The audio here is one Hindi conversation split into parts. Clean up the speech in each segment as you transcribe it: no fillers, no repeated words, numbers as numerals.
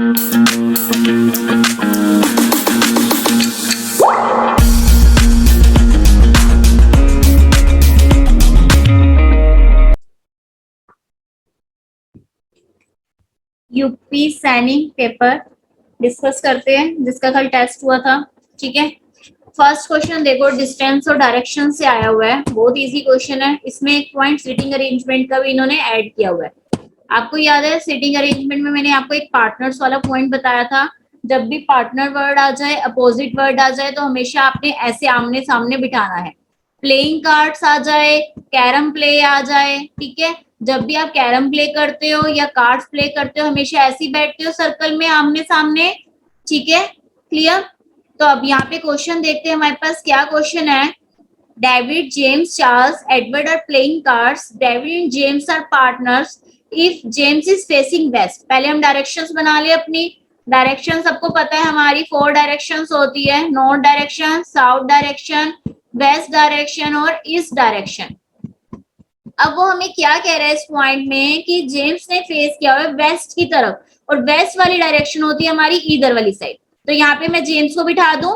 यूपी सैनिक पेपर डिस्कस करते हैं जिसका कल टेस्ट हुआ था। ठीक है, फर्स्ट क्वेश्चन देखो, डिस्टेंस और डायरेक्शन से आया हुआ है, बहुत इजी क्वेश्चन है। इसमें एक पॉइंट सीटिंग अरेंजमेंट का भी इन्होंने ऐड किया हुआ है। आपको याद है सीटिंग अरेंजमेंट में मैंने आपको एक पार्टनर्स वाला पॉइंट बताया था, जब भी पार्टनर वर्ड आ जाए, अपोजिट वर्ड आ जाए, तो हमेशा आपने ऐसे आमने सामने बिठाना है। प्लेइंग कार्ड्स आ जाए, कैरम प्ले आ जाए, ठीक है, जब भी आप कैरम प्ले करते हो या कार्ड्स प्ले करते हो हमेशा ऐसे ही बैठते हो सर्कल में आमने सामने। ठीक है, क्लियर। तो अब यहाँ पे क्वेश्चन देखते हैं हमारे पास क्या क्वेश्चन है। David, James, Charles, Edward are playing cards. David and James are partners if James is facing west. पहले हम डायरेक्शंस बना ले अपनी। डायरेक्शन सबको पता है हमारी 4 डायरेक्शंस होती है, north direction, south direction, west direction और ईस्ट डायरेक्शन। अब वो हमें क्या कह रहा है इस पॉइंट में कि जेम्स ने फेस किया हुआ है वेस्ट की तरफ, और वेस्ट वाली डायरेक्शन होती है हमारी इधर वाली साइड। तो यहाँ पे मैं जेम्स को बिठा दूं,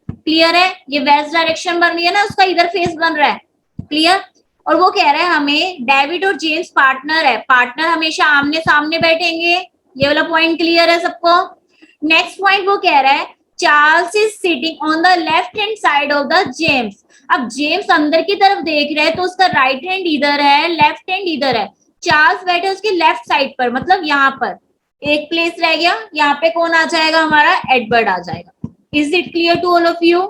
क्लियर है, ये वेस्ट डायरेक्शन बन रही है ना, उसका इधर फेस बन रहा है, क्लियर। और वो कह रहा है हमें डेविड और जेम्स पार्टनर है, पार्टनर हमेशा आमने सामने बैठेंगे, ये वाला पॉइंट क्लियर है सबको। नेक्स्ट पॉइंट वो कह रहा है Charles is sitting on the left hand side of the James. अब जेम्स अंदर की तरफ देख रहे हैं तो उसका राइट हैंड इधर है, लेफ्ट हैंड इधर है। चार्ल्स बैठे उसके लेफ्ट साइड पर, मतलब यहाँ पर एक प्लेस रह गया, यहाँ पे कौन आ जाएगा हमारा, एडवर्ड आ जाएगा। Is it clear to all of you?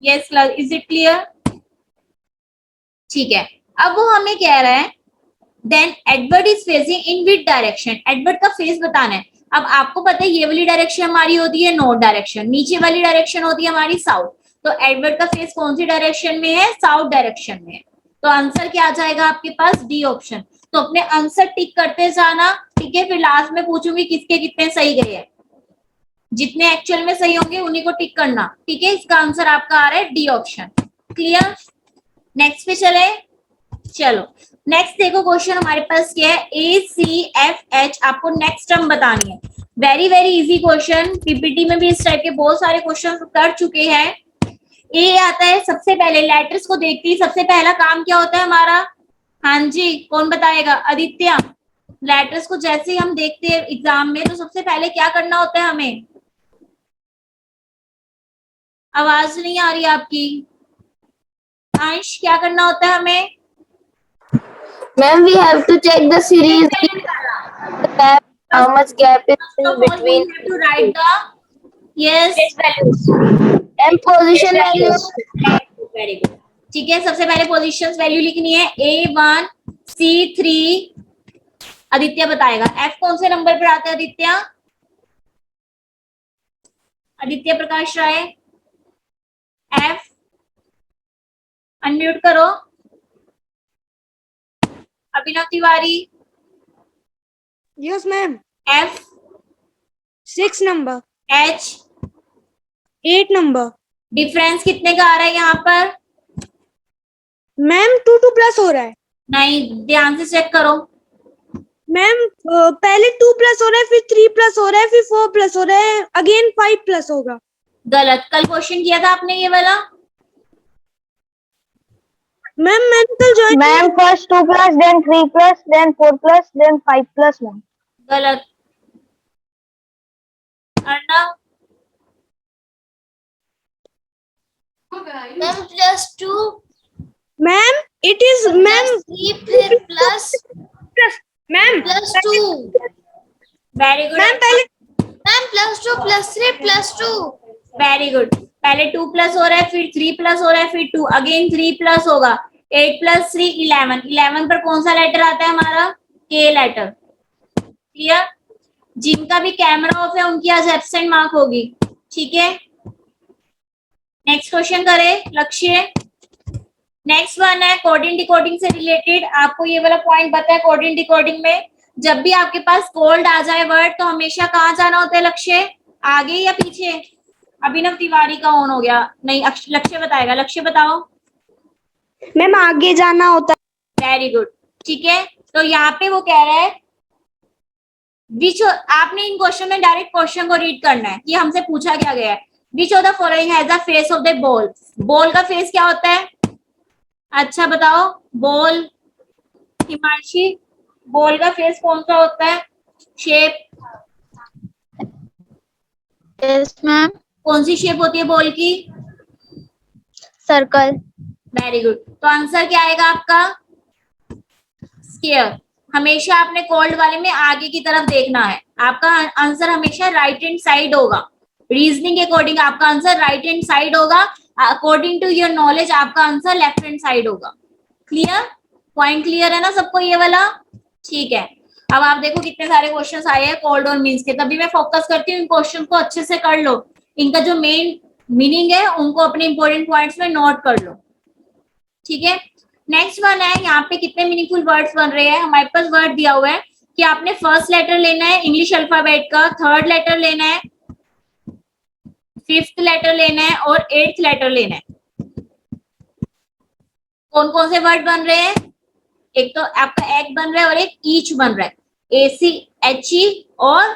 Yes, is it clear? ठीक है, अब वो हमें कह रहा है then Edward is facing in which direction. Edward का फेस बताना है। अब आपको पता है ये वाली डायरेक्शन हमारी होती है नॉर्थ डायरेक्शन, नीचे वाली डायरेक्शन होती है हमारी साउथ। तो एडवर्ड का फेस कौन सी डायरेक्शन में है, साउथ डायरेक्शन में है। तो आंसर क्या आ जाएगा आपके पास, डी ऑप्शन। तो अपने आंसर टिक करते जाना, ठीक है, फिर लास्ट में पूछूंगी किसके कितने सही गए हैं। जितने एक्चुअल में सही होंगे उन्हीं को टिक करना, ठीक है। इसका आंसर आपका आ रहा है डी ऑप्शन, क्लियर। नेक्स्ट पे चले, चलो नेक्स्ट देखो क्वेश्चन हमारे पास क्या है, ए सी एफ एच। आपको नेक्स्ट टर्म बतानी है, very very easy question. PPT में भी इस टाइप के बहुत सारे क्वेश्चन कर चुके हैं। ए आता है, सबसे पहले लेटर्स को देखते ही सबसे पहला काम क्या होता है हमारा, हाँ जी कौन बताएगा, आदित्य। लेटर्स को जैसे ही हम देखते हैं एग्जाम में तो सबसे पहले क्या करना होता है हमें, आवाज नहीं आ रही आपकी, अंश क्या करना होता है हमें? Ma'am, we have to check the series, the gap, how much gap is in between to write the yes values and position values. Very good, ठीक है। सबसे पहले पोजीशंस वैल्यू लिखनी है, A1 C3। आदित्य बताएगा F कौन से नंबर पर आता है, आदित्य, आदित्य प्रकाश राय, F अनम्यूट करो। Abhinav Tiwari, yes ma'am. F 6 number, H 8 number. Difference कितने का आ रहा है यहाँ पर? मैम 2 प्लस हो रहा है। नहीं, ध्यान से चेक करो। मैम पहले 2 प्लस हो रहा है, फिर 3 प्लस हो रहा है, फिर 4 प्लस हो रहा है, अगेन 5 प्लस होगा। गलत, कल क्वेश्चन किया था आपने ये वाला। मैम मैंने कल join, Ma'am, first 2 plus, then 3 plus, then 4 plus, then 5 plus, ma'am. गलत। Arnav, ma'am plus 2 ma'am it is ma'am 3 फिर plus ma'am plus 2 very good ma'am पहले ma'am plus 2 plus 3 plus 2। Very good. पहले 2 प्लस हो रहा है, फिर 3 प्लस हो रहा है, फिर 2 अगेन 3 प्लस होगा। 8 प्लस 3 11। 11 पर कौन सा लेटर आता है हमारा, के लेटर, क्लियर। जिनका भी कैमरा ऑफ है उनकी आज एब्सेंट मार्क होगी, ठीक है। नेक्स्ट क्वेश्चन करें, लक्ष्य। नेक्स्ट वन है कोडिंग डिकोडिंग से रिलेटेड। आपको ये वाला पॉइंट पता है, कोडिंग डिकोडिंग में जब भी आपके पास कोल्ड आ जाए वर्ड तो हमेशा कहाँ जाना होता है, लक्ष्य, आगे या पीछे? अभिनव तिवारी का ऑन हो गया, नहीं लक्ष्य बताएगा, लक्ष्य बताओ। मैम आगे जाना होता है। वेरी गुड, ठीक है। तो यहाँ पे वो कह रहा है विच, आपने इन क्वेश्चन में डायरेक्ट क्वेश्चन को रीड करना है कि हमसे पूछा क्या गया है। Which of the following has the face of the ball. Ball का फेस क्या होता है? अच्छा बताओ, बॉल, हिमांशी, बॉल का फेस कौन सा होता है? Shape, yes ma'am. कौन सी शेप होती है बॉल की? सर्कल। Very good. तो आंसर क्या आएगा आपका? स्क्वायर। हमेशा आपने कोल्ड वाले में आगे की तरफ देखना है। आपका आंसर हमेशा राइट हैंड साइड होगा। रीजनिंग के अकॉर्डिंग आपका आंसर राइट हैंड साइड होगा। अकॉर्डिंग टू योर नॉलेज आपका आंसर लेफ्ट हैंड साइड होगा। क्लियर? पॉइंट क्लियर है ना सबको ये वाला? ठीक है। अब आप देखो कितने सारे क्वेश्चंस आए हैं कोल्ड और मीन्स के। तभी मैं फोकस करती हूँ इन क्वेश्चन को अच्छे से कर लो। इनका जो मेन मीनिंग है उनको अपने इंपॉर्टेंट पॉइंट्स में नोट कर लो। ठीक है। नेक्स्ट वन है, यहाँ पे कितने मीनिंगफुल वर्ड्स बन रहे हैं। हमारे पास वर्ड दिया हुआ है कि आपने फर्स्ट लेटर लेना है इंग्लिश अल्फाबेट का, थर्ड लेटर लेना है, फिफ्थ लेटर लेना है और एट्थ लेटर लेना है। कौन कौन से वर्ड बन रहे हैं? एक तो आपका एक बन रहा है और एक ईच बन रहा है, ACHE और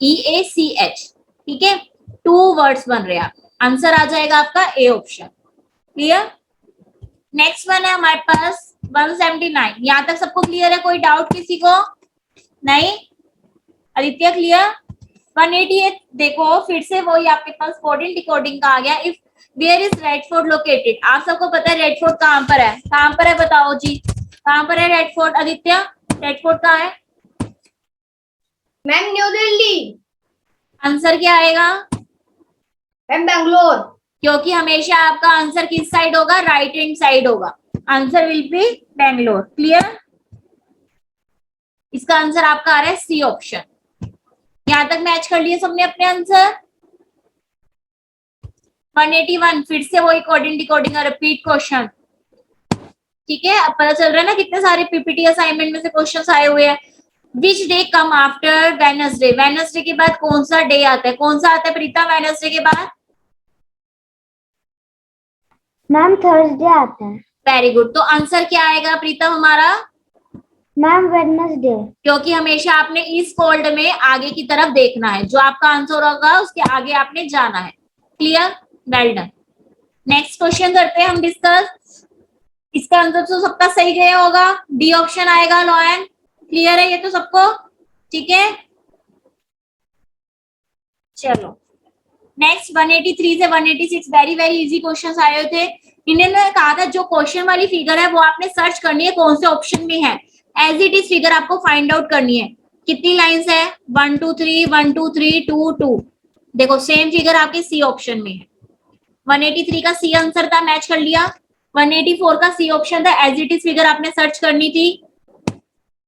EACH। ठीक है, 2 वर्ड्स बन रहे हैं। आंसर आ जाएगा आपका ए ऑप्शन। क्लियर? नेक्स्ट वन है हमारे पास 179। यहाँ तक सबको क्लियर है? कोई डाउट किसी को? नहीं? आदित्य क्लियर? 188 देखो फिर से वही आपके पास कोडिंग डिकोडिंग का आ गया। If where is Red Fort located. आप सबको पता है रेड फोर्ट कहाँ पर है? कहाँ पर है बताओ जी, कहाँ पर है red fort? Aditya, red fort कहाँ है? Ma'am new Delhi. आंसर क्या आएगा? मैम बैंगलोर। क्योंकि हमेशा आपका आंसर किस साइड होगा? राइट हैंड साइड होगा। Answer will B Bangalore. Clear? इसका आंसर आपका आ रहा है सी ऑप्शन। यहां तक मैच कर लिए सबने अपने आंसर? 181 फिर से वही कोडिंग डिकोडिंग का रिपीट क्वेश्चन। ठीक है, अब पता चल रहा है ना कितने सारे पीपीटी असाइनमेंट में से क्वेश्चंस आए हुए हैं। Which day come after Wednesday. Wednesday के बाद कौन सा डे आता है? कौन सा आता है प्रीता वेडनेसडे के बाद? मैम थर्सडे आता है। Very good. तो आंसर क्या आएगा प्रीतम हमारा? Ma'am Wednesday. क्योंकि हमेशा आपने इस फोल्ड में आगे की तरफ देखना है। जो आपका आंसर होगा उसके आगे आपने जाना है। Clear? Well done. Next question करते हैं हम डिस्कस। इसका आंसर तो सबका सही गया होगा। डी ऑप्शन आएगा लॉयन। क्लियर है ये तो सबको? ठीक है, चलो नेक्स्ट 183 से 186 वेरी वेरी इजी क्वेश्चंस आए थे। इन्होंने कहा था जो क्वेश्चन वाली फिगर है वो आपने सर्च करनी है कौन से ऑप्शन में है। एज इट इज फिगर आपको फाइंड आउट करनी है। कितनी लाइंस है? 1 2 3 1 2 3 2 2। देखो सेम फिगर आपके सी ऑप्शन में है। 183 का सी आंसर था, मैच कर लिया। 184 का सी ऑप्शन था, एज इट इज फिगर आपने सर्च करनी थी।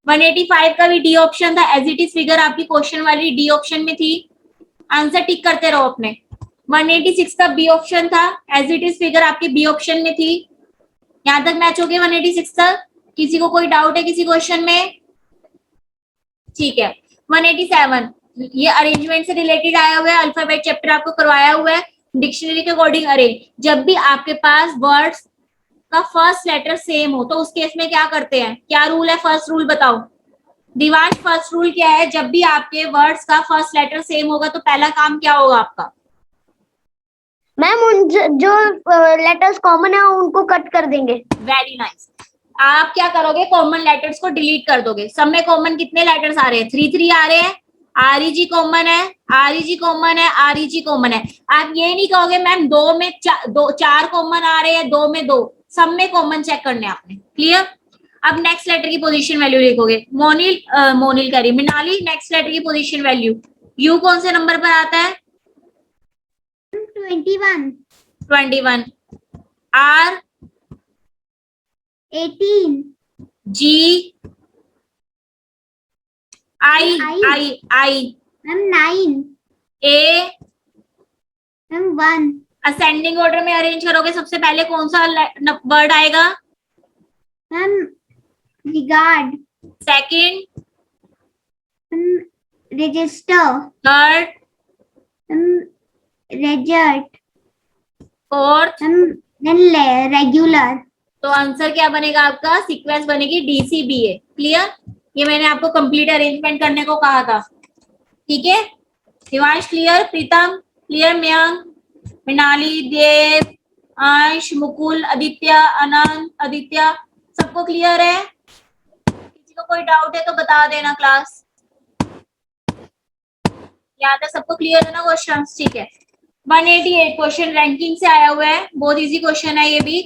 185 का भी डी ऑप्शन था, एज इट इज फिगर आपकी क्वेश्चन वाली डी ऑप्शन में थी। आंसर टिक करते रहो अपने। 186 का बी ऑप्शन था, एज इट इज फिगर आपकी बी ऑप्शन में थी। यहां तक मैच हो गया 186 तक। किसी को कोई डाउट है किसी क्वेश्चन में? ठीक है। 187 ये अरेंजमेंट से रिलेटेड आया हुआ है। अल्फाबेट चैप्टर आपको करवाया हुआ है। डिक्शनरी के अकॉर्डिंग अरेंज। जब भी आपके पास वर्ड्स का फर्स्ट लेटर सेम हो तो उस केस में क्या करते हैं? क्या रूल है? फर्स्ट रूल बताओ दिवांश। फर्स्ट रूल क्या है? जब भी आपके वर्ड्स का फर्स्ट लेटर सेम होगा तो पहला काम क्या होगा आपका? मैम उन जो लेटर्स कॉमन है उनको कट कर देंगे। Very nice. आप क्या करोगे? कॉमन लेटर्स को डिलीट कर दोगे। सब में कॉमन कितने लेटर्स आ रहे हैं? 3 3 आ रहे हैं। आर ई जी कॉमन है, आर ई जी कॉमन है, आर ई जी कॉमन है। आप ये नहीं कहोगे मैम 2 में 4 कॉमन आ रहे हैं, 2 में 2। सब में कॉमन चेक करने आपने। क्लियर? अब नेक्स्ट लेटर की पोजीशन वैल्यू लिखोगे। मोनिल करी मिनाली, नेक्स्ट लेटर की पोजीशन वैल्यू। यू कौन से नंबर पर आता है? 21 21। R 18 G I I I ma'am 9 A. Ma'am 1 ascending order में अरेंज करोगे सबसे पहले कौन सा वर्ड आएगा? Ma'am regard second, register third, resort fourth. Then regular. तो आंसर क्या बनेगा आपका? सीक्वेंस बनेगी DCBA। क्लियर? ये मैंने आपको कंप्लीट अरेंजमेंट करने को कहा था, ठीक है। दिवांश क्लियर, प्रीतम क्लियर, मयंक, मृणाली, देव, अंश, मुकुल, आदित्य, अनंत, आदित्य, सबको क्लियर है? किसी को कोई डाउट है तो बता देना क्लास। यहाँ तक सबको क्लियर है ना क्वेश्चन? ठीक है। 188 क्वेश्चन रैंकिंग से आया हुआ है, बहुत इजी क्वेश्चन है ये भी।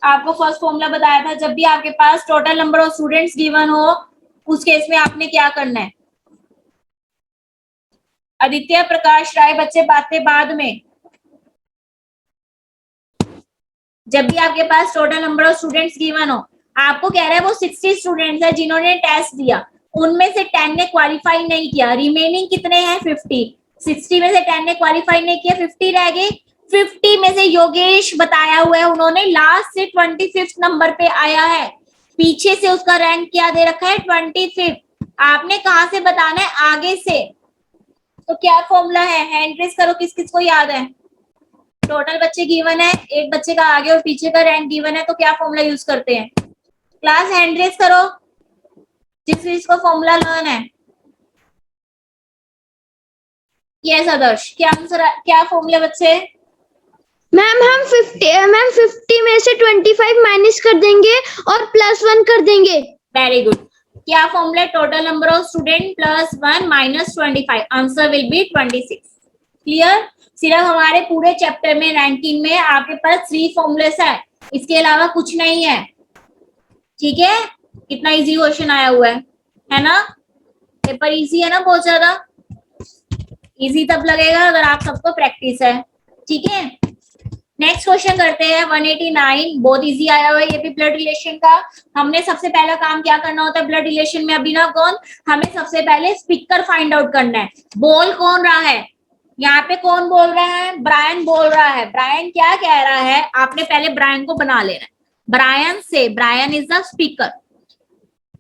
आपको फर्स्ट फॉर्मूला बताया था, जब भी आपके पास total number of students given हो उस केस में आपने क्या करना है। आदित्य, प्रकाश राय, बच्चे बातें बाद में। जब भी आपके पास total number of students given हो, आपको कह रहा है वो 60 स्टूडेंट्स है जिन्होंने टेस्ट दिया, उनमें से 10 ने क्वालिफाई नहीं किया, रिमेनिंग कितने हैं 50। 60 में से 10 ने क्वालिफाई नहीं किया, 50 रह गए। 50 में से योगेश बताया हुआ है उन्होंने लास्ट से 25 नंबर पे आया है, पीछे से उसका रैंक क्या दे रखा है 25। आपने कहां से बताना है? आगे से। तो क्या फॉर्मूला है? हैंड रेस करो, किस किस को याद है। टोटल बच्चे गिवन है, एक बच्चे का आगे और पीछे का रैंक गिवन है, तो क्या फॉर्मूला यूज करते हैं? क्लास हैंड रेस करो जिसको फॉर्मूला लर्न है। यस आदर्श, क्या आंसर, क्या फॉर्मूला बच्चे? मैम हम 50 में से 25 माइनस कर देंगे और +1 कर देंगे। Very good. क्या formula? Total number of student +1 minus 25, answer will be 26। Clear? सिर्फ हमारे पूरे चैप्टर में रैंकिंग में आपके पास 3 फॉर्मूलेस है, इसके अलावा कुछ नहीं है, ठीक है। कितना इजी क्वेश्चन आया हुआ है ना? पेपर इजी है ना, बहुत ज्यादा इजी तब लगेगा अगर आप सबको प्रैक्टिस है, ठीक है। नेक्स्ट क्वेश्चन करते हैं 189, बहुत इजी आया हुआ है ये भी ब्लड रिलेशन का। हमने सबसे पहला काम क्या करना होता है ब्लड रिलेशन में? अभिनव कौन? हमें सबसे पहले स्पीकर फाइंड आउट करना है। बोल कौन रहा है? यहाँ पे कौन बोल रहा है? ब्रायन बोल रहा है। ब्रायन क्या कह रहा है? आपने पहले ब्रायन को बना लेना है। ब्रायन से, ब्रायन इज द स्पीकर।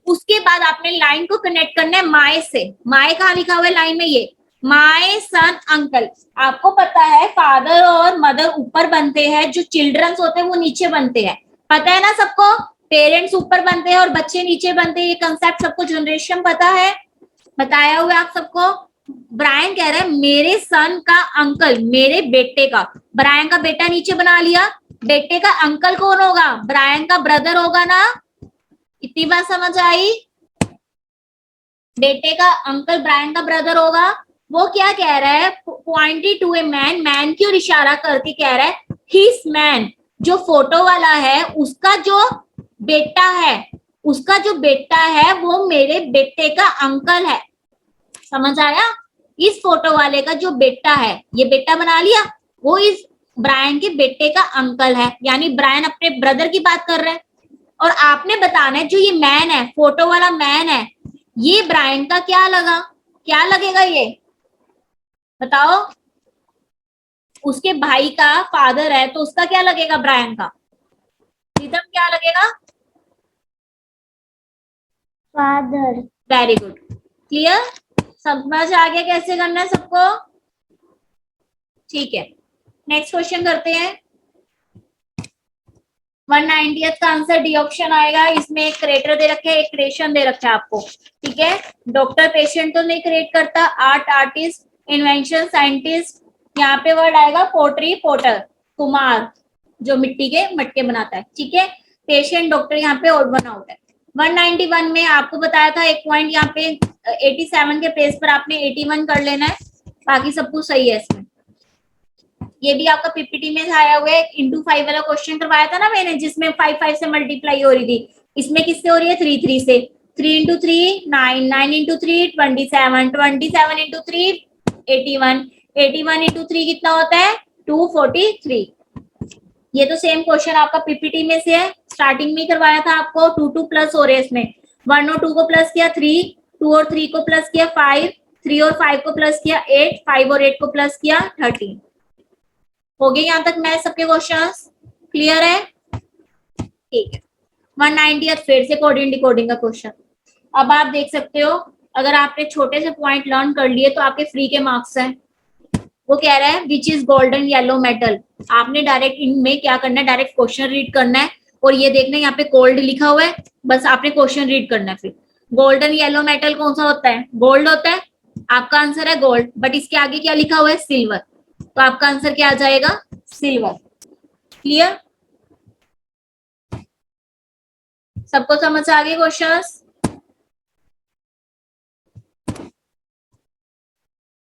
उसके बाद आपने लाइन को कनेक्ट करना है माय से। माय कहाँ लिखा हुआ है लाइन में? ये माय सन अंकल। आपको पता है फादर और मदर ऊपर बनते हैं, जो चिल्ड्रंस होते हैं वो नीचे बनते हैं, पता है ना सबको? पेरेंट्स ऊपर बनते हैं और बच्चे नीचे बनते हैं, ये कंसेप्ट सबको जनरेशन पता है, बताया हुआ है आप सबको। ब्रायन कह रहा है मेरे सन का अंकल, मेरे बेटे का। ब्रायन का बेटा नीचे बना लिया, बेटे का अंकल कौन होगा? ब्रायन का ब्रदर होगा ना। इतनी बात समझ आई? बेटे का अंकल ब्रायन का ब्रदर होगा। वो क्या कह रहा है? Pointed to a man, man की ओर इशारा करके कह रहा है हिज मैन, जो फोटो वाला है उसका जो बेटा है, उसका जो बेटा है वो मेरे बेटे का अंकल है। समझ आया? इस फोटो वाले का जो बेटा है, ये बेटा बना लिया, वो इस ब्रायन के बेटे का अंकल है, यानी ब्रायन अपने ब्रदर की बात कर रहा है। और आपने बताना है जो ये मैन है, फोटो वाला मैन है, ये ब्रायन का क्या लगा? क्या लगेगा ये बताओ? उसके भाई का फादर है तो उसका क्या लगेगा ब्रायन का? प्रीतम क्या लगेगा? फादर। Very good, clear? समझ आ गया कैसे करना है सबको? ठीक है, नेक्स्ट क्वेश्चन करते हैं। 190 का आंसर डी ऑप्शन आएगा। इसमें एक क्रिएटर दे रखे हैं, एक क्रिएशन दे रखा है आपको, ठीक है। डॉक्टर पेशेंट तो नहीं क्रिएट करता, आर्ट आर्टिस्ट, इन्वेंशन साइंटिस्ट, यहाँ पे वर्ड आएगा पोट्री पोटर, कुमार जो मिट्टी के मटके बनाता है, ठीक है। पेशेंट डॉक्टर यहाँ पे और बना आउट है। 191 में आपको बताया था एक पॉइंट, यहाँ पे 87 के पेज पर आपने 81 कर लेना है, बाकी सब कुछ सही है इसमें। ये भी आपका पीपीटी में आया हुआ है, इंटू 5 वाला क्वेश्चन करवाया था ना मैंने, जिसमें 5 से मल्टीप्लाई हो रही थी। इसमें किससे हो रही है? 3 से। 3 इंटू 3 9, 9 इंटू 3 27, 27 इंटू 3 81, 81 इंटू 3 कितना होता है? 243। ये तो सेम क्वेश्चन आपका पीपीटी में से है, स्टार्टिंग में करवाया था आपको। 2 प्लस हो रहे हैं इसमें, 1 और 2 को प्लस किया 3, 2 और 3 को प्लस किया 5, 3 और 5 को प्लस किया 8, 5 और 8 को प्लस किया 13। हो गए यहाँ तक मैथ सबके क्वेश्चंस? क्लियर है? ठीक है। 190 फिर से कोडिंग डिकोडिंग का क्वेश्चन। अब आप देख सकते हो, अगर आपने छोटे से पॉइंट लर्न कर लिए तो आपके फ्री के मार्क्स हैं। वो कह रहा है which is golden yellow metal. आपने डायरेक्ट इनमें क्या करना है? डायरेक्ट क्वेश्चन रीड करना है और ये देखना है यहाँ पे कोल्ड लिखा हुआ है, बस आपने क्वेश्चन रीड करना है। फिर गोल्डन येलो मेटल कौन सा होता है? गोल्ड होता है। आपका आंसर है गोल्ड, बट इसके आगे क्या लिखा हुआ है? सिल्वर। तो आपका आंसर क्या आ जाएगा? सिल्वर। क्लियर? सबको समझ आ गए questions?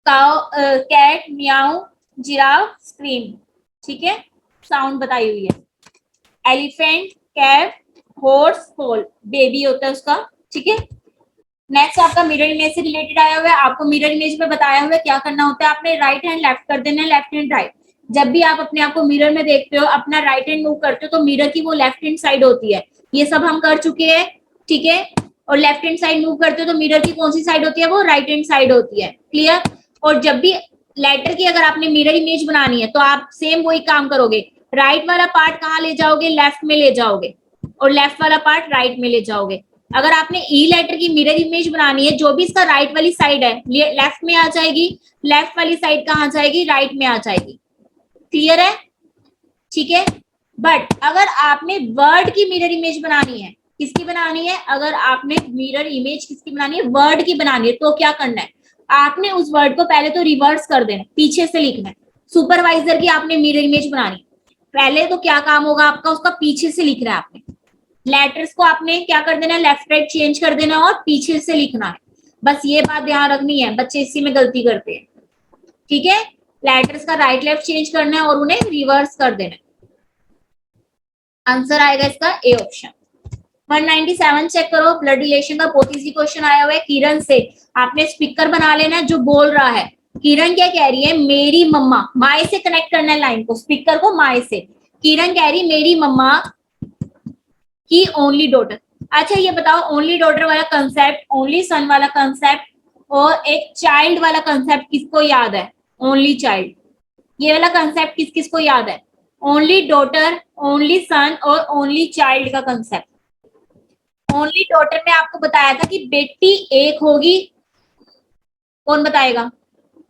Cow, cat, meow, giraffe, scream. ठीक है, साउंड बताई हुई है। Elephant, cat, horse, foal, baby होता है उसका। ठीक है, नेक्स्ट आपका मिरर इमेज से रिलेटेड आया हुआ है। आपको मिरर इमेज में बताया हुआ है क्या करना होता है। आपने राइट हैंड लेफ्ट कर देना है, लेफ्ट हैंड राइट। जब भी आप अपने आप को मिरर में देखते हो, अपना राइट हैंड मूव करते हो, तो मिरर की वो लेफ्ट हैंड साइड होती है। ये सब हम कर चुके हैं। ठीक है, और लेफ्ट हैंड साइड मूव करते हो तो मिरर की कौन सी साइड होती है? वो राइट हैंड साइड होती है। क्लियर? और जब भी लेटर की अगर आपने मिरर इमेज बनानी है तो आप सेम वही काम करोगे। राइट वाला पार्ट कहाँ ले जाओगे? लेफ्ट में ले जाओगे, और लेफ्ट वाला पार्ट राइट में ले जाओगे। अगर आपने ई लेटर की मिरर इमेज बनानी है, जो भी इसका राइट वाली साइड है लेफ्ट में आ जाएगी, लेफ्ट वाली साइड कहाँ जाएगी? राइट में आ जाएगी। क्लियर है? ठीक है, बट अगर आपने वर्ड की मिरर इमेज बनानी है, किसकी बनानी है? अगर आपने मिरर इमेज किसकी बनानी है? वर्ड की बनानी है, तो क्या करना है? आपने उस वर्ड को पहले तो रिवर्स कर देना, पीछे से लिखना है। सुपरवाइजर की आपने मिरर इमेज बनानी, पहले तो क्या काम होगा आपका? उसका पीछे से लिखना है आपने। लेटर्स को आपने क्या कर देना है? लेफ्ट राइट चेंज कर देना और पीछे से लिखना है। बस ये बात ध्यान रखनी है, बच्चे इसी में गलती करते हैं। ठीक है, लेटर्स का राइट लेफ्ट चेंज करना है और उन्हें रिवर्स कर देना है। आंसर आएगा इसका ए ऑप्शन। 197 चेक करो, ब्लड रिलेशन का बहुत इजी क्वेश्चन आया हुआ है। किरण से आपने स्पीकर बना लेना है जो बोल रहा है। किरण क्या कह रही है? मेरी मम्मा। माए से कनेक्ट करना है लाइन को, स्पीकर को माए से। किरण कह रही मेरी मम्मा की ओनली डॉटर। अच्छा ये बताओ, ओनली डॉटर वाला कंसेप्ट, ओनली सन वाला कंसेप्ट और एक चाइल्ड वाला कंसेप्ट किसको याद है? Only child. ये वाला कंसेप्ट किस किस को याद है? ओनली डॉटर, ओनली सन और ओनली चाइल्ड का कंसेप्ट। ओनली डॉटर में आपको बताया था कि बेटी एक होगी। कौन बताएगा?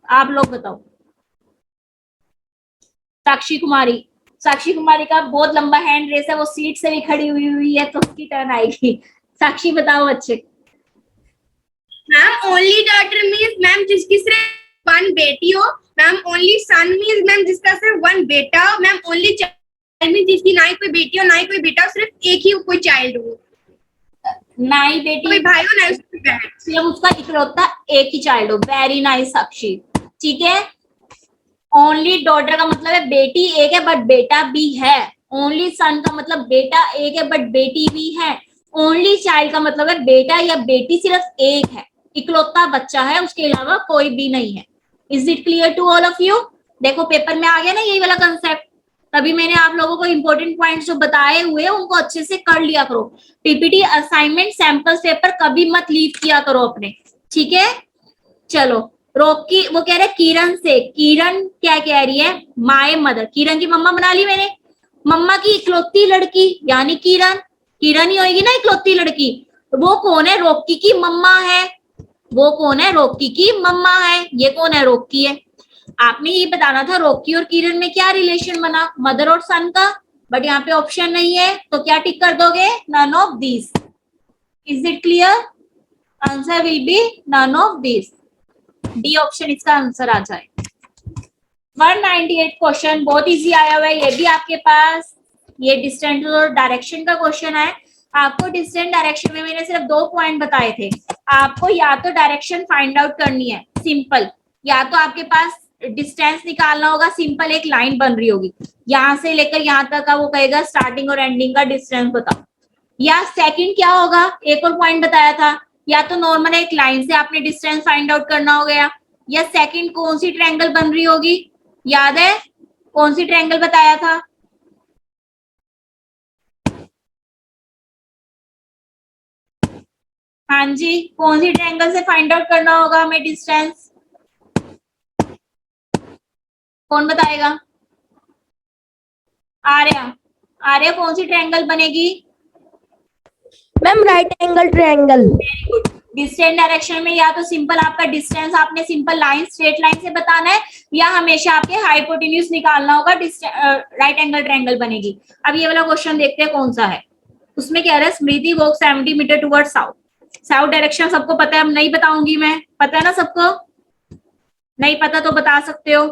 आप लोग बताओ। साक्षी कुमारी। साक्षी कुमारी का बहुत लंबा हैंड रेस है, वो सीट से भी खड़ी हुई है, तो उसकी टर्न आएगी। साक्षी बताओ अच्छे। Ma'am only daughter means ma'am जिसकी सिर्फ वन बेटी हो। Ma'am only son means ma'am जिसका सिर्फ वन बेटा हो। मैम ओनली चाइल्ड मींस जिसकी ना ही कोई बेटी हो ना ही कोई बेटा हो, सिर्फ एक ही कोई चाइल्ड हो, ना ही बेटी कोई भाई हो ना उसकी बहन, सिर्फ उसका इकलौता एक ही चाइल्ड हो। वेरी नाइस साक्षी। ठीक है, ओनली डॉटर का मतलब है बेटी एक है बट बेटा भी है। ओनली सन का मतलब बेटा एक है बट बेटी भी है। ओनली चाइल्ड का मतलब है बेटा या बेटी सिर्फ एक है, इकलौता बच्चा है, उसके अलावा कोई भी नहीं है। Is it clear to all of you? देखो पेपर में आ गया ना यही वाला कंसेप्ट। तभी मैंने आप लोगों को इंपॉर्टेंट पॉइंट्स जो बताए हुए हैं उनको अच्छे से कर लिया करो। पीपीटी असाइनमेंट सैंपल पेपर कभी मत लीव किया करो अपने। ठीक है, चलो रोकी। वो कह रहे किरण से। किरण क्या कह रही है? My mother. किरण की मम्मा बना ली मैंने। मम्मा की इकलौती लड़की यानी किरण। किरण ही होगी ना इकलौती लड़की। वो कौन है? रॉकी की मम्मा है। वो कौन है? रॉकी की मम्मा है। ये कौन है? रॉकी है। आपने ये बताना था रॉकी और किरण में क्या रिलेशन बना, मदर और सन का, बट यहाँ पे ऑप्शन नहीं है, तो क्या टिक कर दोगे? None of this. Is it clear? Answer will be none of this. D option इसका आंसर आ जाए। 198 क्वेश्चन बहुत इजी आया हुआ है ये भी आपके पास। ये डिस्टेंस और डायरेक्शन का क्वेश्चन है। आपको डिस्टेंस डायरेक्शन में मैंने सिर्फ 2 पॉइंट बताए थे। आपको या तो डायरेक्शन फाइंड आउट करनी है सिंपल, या तो आपके पास डिस्टेंस निकालना होगा। सिंपल एक लाइन बन रही होगी, यहां से लेकर यहां तक का वो कहेगा स्टार्टिंग और एंडिंग का डिस्टेंस बताओ। या सेकंड क्या होगा, एक और पॉइंट बताया था, या तो नॉर्मल एक लाइन से आपने डिस्टेंस फाइंड आउट करना हो गया, या सेकंड कौन सी ट्रायंगल बन रही होगी? याद है कौन सी ट्रायंगल बताया था? हाँ जी, कौन सी ट्रायंगल से फाइंड आउट करना होगा हमें डिस्टेंस? कौन बताएगा? आर्या। आर्या कौन सी ट्रायंगल बनेगी? Ma'am right angle triangle. Very good. Distance direction में या तो सिंपल आपका डिस्टेंस आपने सिंपल लाइन स्ट्रेट लाइन से बताना है, या हमेशा आपके हाइपोटेन्यूज निकालना होगा, राइट एंगल ट्रायंगल बनेगी। अब ये वाला क्वेश्चन देखते हैं कौन सा है। उसमें कह रहा है Smriti walk 70 metre toward south. South direction सबको पता है, अब नहीं बताऊंगी मैं, पता है ना सबको? नहीं पता तो बता सकते हो।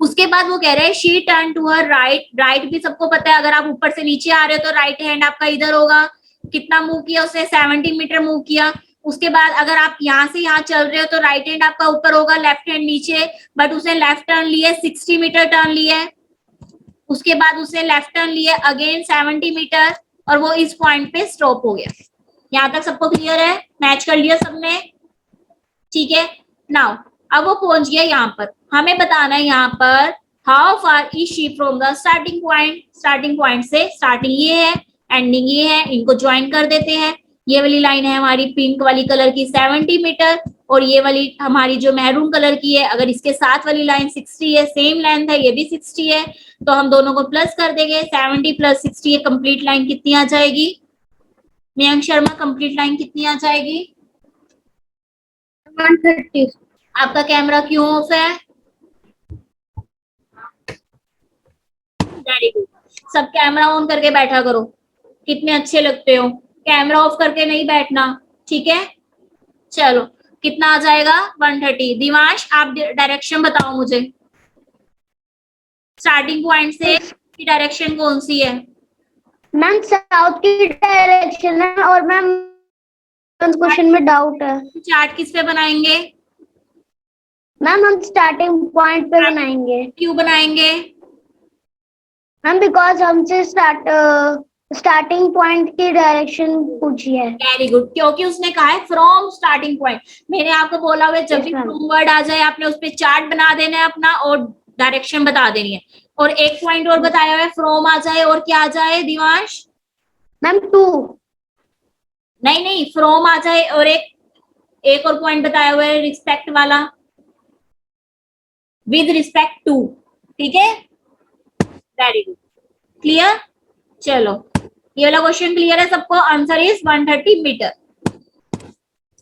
उसके बाद वो कह रहे हैं she turn to her right, right भी सबको पता है, अगर आप ऊपर से नीचे आ रहे हो तो राइट हैंड आपका इधर होगा। कितना मूव किया उसने? 70 मीटर मूव किया। उसके बाद अगर आप यहाँ से यहाँ चल रहे हो तो राइट हैंड आपका ऊपर होगा, लेफ्ट हैंड नीचे, बट उसने लेफ्ट टर्न लिया, 60 मीटर टर्न लिया है। उसके बाद उसने लेफ्ट टर्न लिया अगेन 70 मीटर, और वो इस पॉइंट पे स्टॉप हो गया। यहाँ तक सबको क्लियर है? मैच कर लिया सबने? ठीक है। नाउ अब वो पहुंच गया यहाँ पर, हमें बताना है यहाँ पर how far is she from the starting point. Starting point से स्टार्टिंग ये है, एंडिंग ये है, इनको ज्वाइन कर देते हैं। ये वाली लाइन है हमारी पिंक वाली कलर की 70 मीटर, और ये वाली हमारी जो मैरून कलर की है, अगर इसके साथ वाली लाइन 60 है, सेम लेंथ है, ये भी 60 है, तो हम दोनों को प्लस कर देंगे। 70 प्लस 60, ये कंप्लीट लाइन कितनी आ जाएगी? मयंक शर्मा, कंप्लीट लाइन कितनी आ जाएगी? 130। आपका कैमरा क्यों ऑफ है? वेरी गुड, सब कैमरा ऑन करके बैठा करो, कितने अच्छे लगते हो। कैमरा ऑफ करके नहीं बैठना, ठीक है? चलो, कितना आ जाएगा? 130। दिवांश, आप डायरेक्शन बताओ मुझे, स्टार्टिंग पॉइंट से की डायरेक्शन कौन सी है? मैम साउथ की डायरेक्शन है, और मैम क्वेश्चन में डाउट है। चार्ट किस पे बनाएंगे? मैम हम स्टार्टिंग पॉइंट पे बनाएंगे। क्यों बनाएंगे? मैम बिकॉज हमसे स्टार्टिंग पॉइंट की डायरेक्शन पूछी है। वेरी गुड, क्योंकि उसने कहा है फ्रॉम स्टार्टिंग पॉइंट। मैंने आपको बोला हुआ है जब भी Yes, ma'am. फ्रॉम वर्ड आ जाए आपने उस पे चार्ट बना देना है अपना, और डायरेक्शन बता देनी है। और एक पॉइंट और बताया हुआ है, फ्रॉम आ जाए और क्या आ जाए दिवांश? मैम 2। नहीं नहीं, फ्रॉम आ जाए और एक और पॉइंट बताया हुआ है रिस्पेक्ट वाला, विद रिस्पेक्ट टू, ठीक है? Very good, clear? चलो, ये वाला क्वेश्चन क्लियर है सबको? Answer is 130 metre.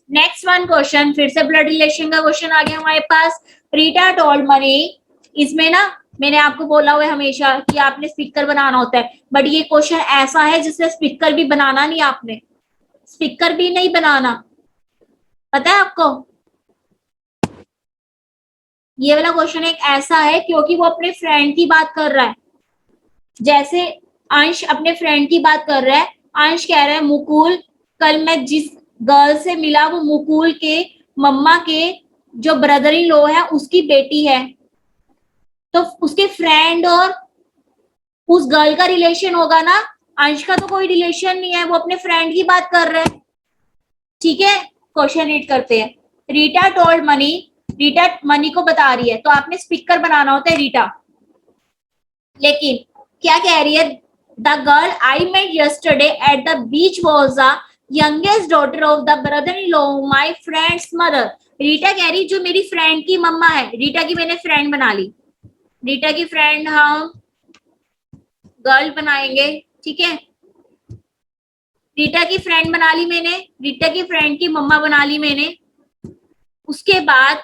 Next one question, फिर से ब्लड रिलेशन का क्वेश्चन आ गया हमारे पास। रीटा टोल्ड मनी, इसमें ना मैंने आपको बोला हुआ है हमेशा कि आपने स्पीकर बनाना होता है, बट ये क्वेश्चन ऐसा है जिसमें स्पीकर भी बनाना नहीं, आपने स्पीकर भी नहीं बनाना, पता है आपको? ये वाला क्वेश्चन एक ऐसा है क्योंकि वो अपने फ्रेंड की बात कर रहा है। जैसे अंश अपने फ्रेंड की बात कर रहा है, अंश कह रहा है मुकुल, कल मैं जिस गर्ल से मिला वो मुकुल के मम्मा के जो ब्रदर इन लॉ है उसकी बेटी है। तो उसके फ्रेंड और उस गर्ल का रिलेशन होगा ना, अंश का तो कोई रिलेशन नहीं है, वो अपने फ्रेंड की बात कर रहे हैं, ठीक है? क्वेश्चन रीड करते हैं। Rita told money, Rita money को बता रही है, तो आपने स्पीकर बनाना होता है रीटा। लेकिन क्या कह रही है? The girl I met yesterday at the beach was the youngest daughter of the brother in law my friend's mother. Rita कह रही जो मेरी फ्रेंड की मम्मा है, रीटा की मैंने फ्रेंड बना ली, रीटा की फ्रेंड हम गर्ल बनाएंगे, ठीक है? रीटा की फ्रेंड बना ली मैंने, रीटा की फ्रेंड की मम्मा बना ली मैंने। उसके बाद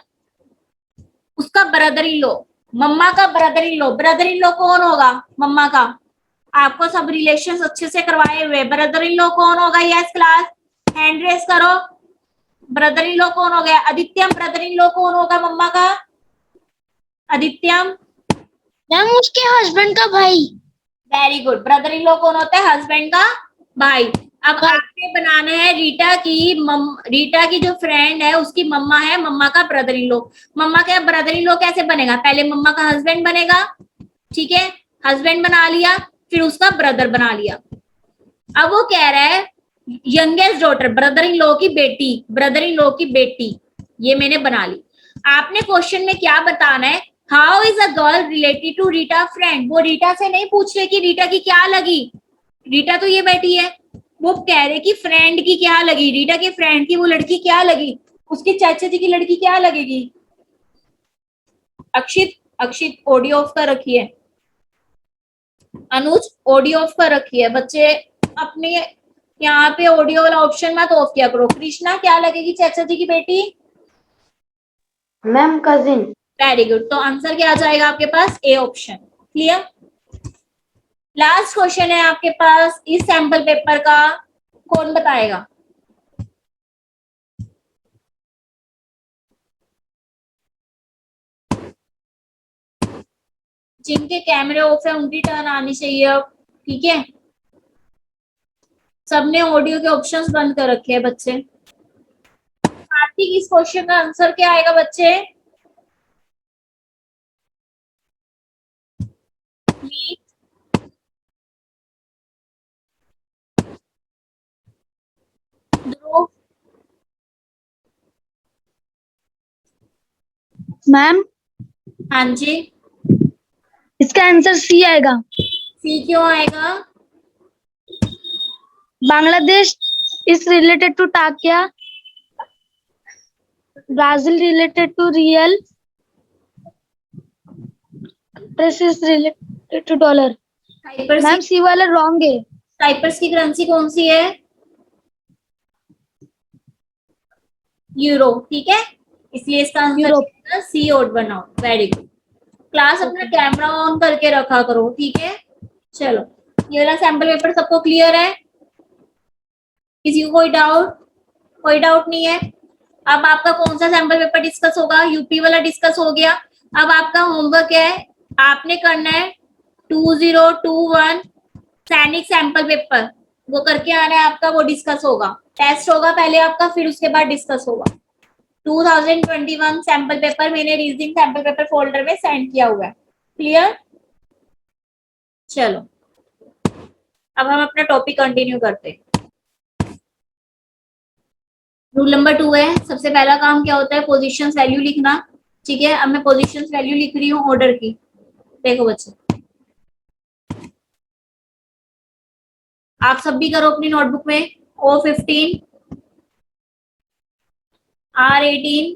उसका ब्रदर इन लॉ, मम्मा का brother in law, brother in law कौन होगा? मम्मा का। आपको सब रिलेशंस अच्छे से करवाए हुए, ब्रदर इन लॉ कौन होगा? यस क्लास, हैंड रेस करो। ब्रदर इन लॉ कौन हो गया? आदित्यम, ब्रदर इन लॉ कौन होगा मम्मा का? आदित्यम, मैम उसके हस्बैंड का भाई। Very good, brother in law कौन होता है? हस्बैंड का भाई। अब आपने बनाना है रीटा की जो फ्रेंड है उसकी मम्मा है, मम्मा का ब्रदर इन लॉ। मम्मा का ब्रदर इन लॉ कैसे बनेगा? पहले मम्मा का हस्बैंड बनेगा, ठीक है? हस्बैंड बना लिया, फिर उसका ब्रदर बना लिया। अब वो कह रहा है youngest daughter, brother in law की बेटी, ब्रदर इन लॉ की बेटी, ये मैंने बना ली। आपने क्वेश्चन में क्या बताना है? How is a girl related to Rita friend. वो रीटा से नहीं पूछ रहे कि रीटा की क्या लगी, रीटा तो ये बेटी है, वो कह रहे कि फ्रेंड की क्या लगी, रीटा के फ्रेंड की वो लड़की क्या लगी, उसके चाचा जी की लड़की क्या लगेगी? अक्षित ऑडियो ऑफ कर रखिए, अनुज ऑडियो ऑफ कर रखिए, बच्चे अपने यहाँ पे ऑडियो वाला ऑप्शन मत ऑफ किया करो। कृष्णा, क्या लगेगी चाचा जी की बेटी? Ma'am cousin. वेरी गुड, तो आंसर क्या आ जाएगा आपके पास? A option. Clear? Last question है आपके पास इस सैंपल पेपर का, कौन बताएगा? जिनके कैमरे ऑफ है उनकी टर्न आनी चाहिए अब, ठीक है। सबने ऑडियो के ऑप्शंस बंद कर रखे हैं बच्चे। कार्तिक, इस क्वेश्चन का आंसर क्या आएगा बच्चे? मीत, ध्रुव, मैम हाँ जी। इसका आंसर सी आएगा। सी क्यों आएगा? Bangladesh is related to Takia. Brazil related to real. This is related to dollar. Cyprus ma'am C वाला रॉन्ग है। साइप्रस की करेंसी कौन सी है? यूरो, ठीक है। इसलिए इसका यूरो। आंसर सी ओड बनाओ। Very good. क्लास अपना कैमरा ऑन करके रखा करो, ठीक है। चलो, ये वाला सैंपल पेपर सबको क्लियर है? किसी को कोई डाउट? कोई डाउट नहीं है। अब आपका कौन सा सैंपल पेपर डिस्कस होगा? यूपी वाला डिस्कस हो गया। अब आपका होमवर्क है, आपने करना है 2021 सैनिक सैंपल पेपर, वो करके आना है आपका, वो डिस्कस होगा। टेस्ट होगा पहले आपका, फिर उसके बाद डिस्कस होगा। 2021 सैंपल पेपर मैंने रीजनिंग सैंपल पेपर फोल्डर में सेंड किया हुआ है। क्लियर? चलो, अब हम अपना टॉपिक कंटिन्यू करते हैं। रूल नंबर 2 है, सबसे पहला काम क्या होता है? पोजीशंस वैल्यू लिखना, ठीक है। अब मैं पोजीशंस वैल्यू लिख रही हूँ ऑर्डर की। देखो बच्चे, आप सब भी करो अपनी नोटबुक में। O15, R18,